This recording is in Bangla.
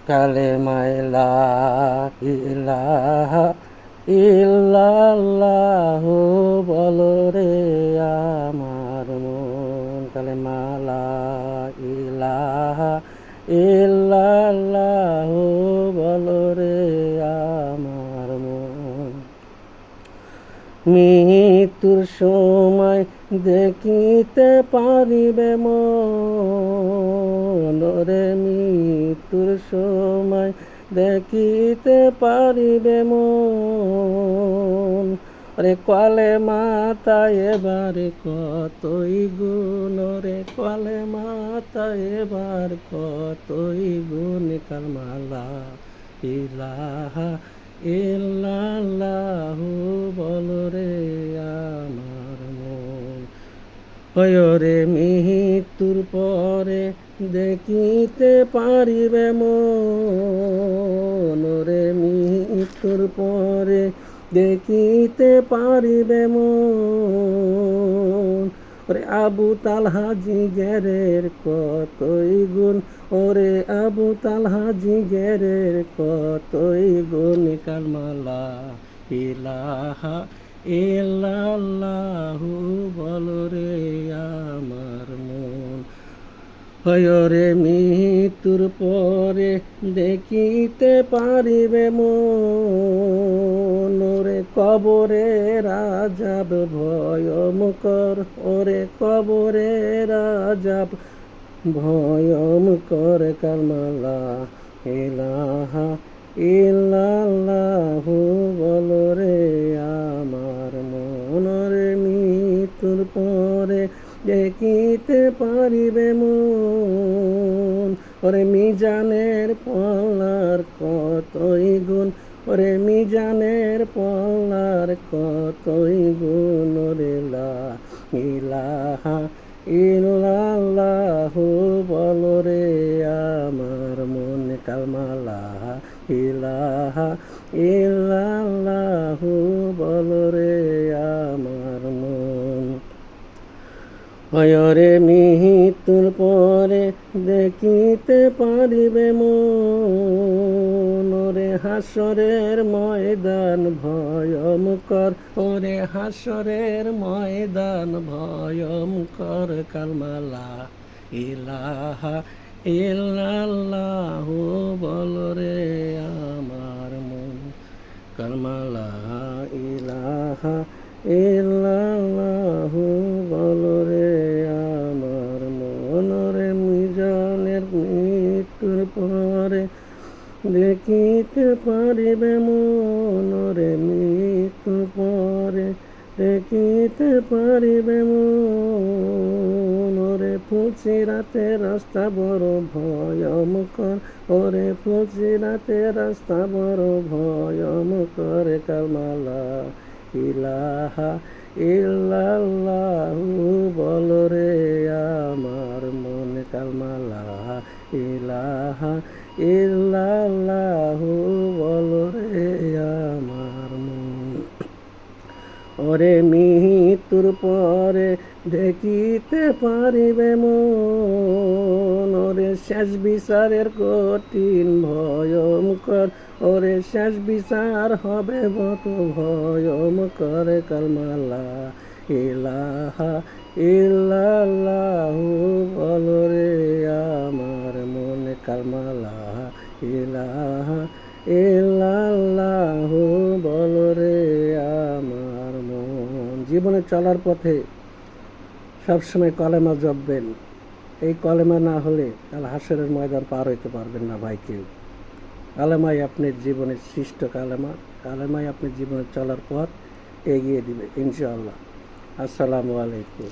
কালেমায়ে লা ইলাহা ইল্লাল্লাহু বলো রে আমার মন। কালেমা লা ইলাহা ইল্লাল্লাহু বলো রে আমার মন। মৃত্যুর সময় দেখিতে পারিবে মন রে, মৃত্যুর সময় দেখিতে পারিবে মন। রে কালেমাটা এবারে কতই গুণ রে, কালেমাটা এবার কতই গুণ। কালেমা লা ইলাহা ইল্লাল্লাহু বলো রে আমার মন। রে মৃত্যুর পরে দেখিতে পারিবে মন রে, মৃত্যুর পরে দেখিতে পারিবে মন। ওরে আবু তালহা জিগেরের কতই গুণ, ওরে আবু তালহা জিগেরের কতই গুণ। কালেমা লা ইলাহা ইল্লাল্লাহু বলো রে আমার মন। রে মৃত্যুর পরে দেখিতে পারিবে মন। ওরে কবরের আযাব ভয়ঙ্কর, ওরে কবরের আযাব ভয়ঙ্কর। কালেমা লা ইলাহা ইল্লাল্লাহু বলো রে আমার মন। রে মৃত্যুর পরে দেখিতে পারিবে মন। ওরে মিজানের পাল্লার কতই গুণ, ওরে মিজানের পাল্লার কতই গুণ। রে লা ইলাহা ইল্লাল্লাহু বলো রে আমার মন। কালেমা লা ইলাহা ইল্লাল্লাহু বলো রে আমার মন। রে মৃত্যুর পরে দেখিতে পারিবে মন। ওরে হাসরের ময়দান ভয়ঙ্কর, ওরে হাসরের ময়দান ভয়ঙ্কর। কালেমা লা ইলাহা ইল্লাল্লাহু বলো রে আমার মন। কালেমা লা ইলাহা ইল্লাল্লাহু বলো রে আমার মন। রে মিজানের মৃত্যুর পরে দেখিতে পারিবে মন। রে মৃত্যুর পরে দেখিতে পারিবে মন। ওরে ফুলসিরাতে রাস্তা বড় ভয়ঙ্কর, ওরে ফুলসিরাতে রাস্তা বড় ভয়ঙ্কর। কালেমা লা ইলাহা ইল্লাল্লাহু বলো রে আমার মন। কালেমা লা ইলাহা ইল্লাল্লাহু বলো রে আমার মন। ওরে মৃত্যুর পরে দেখিতে পারিবে মন। ওরে শেষ বিচারের কঠিন ভয়ঙ্কর, ওরে শেষ বিচার হবে মত ভয়ঙ্কর। কালেমা লা ইলাহা ইল্লাল্লাহু বলো রে আমার মন। কালেমা লা ইলাহা ইল্লাল্লাহু বলো রে আমার মন। জীবনে চলার পথে সবসময় কলেমা জপবেন। এই কলেমা না হলে তাহলে হাসরের ময়দান পার হইতে পারবেন না ভাই কেউ। কালেমাই আপনার জীবনের সৃষ্ট কালেমা, কালেমাই আপনার জীবনের চলার পথ এগিয়ে দিবে ইনশাআল্লাহ। আসসালামু আলাইকুম।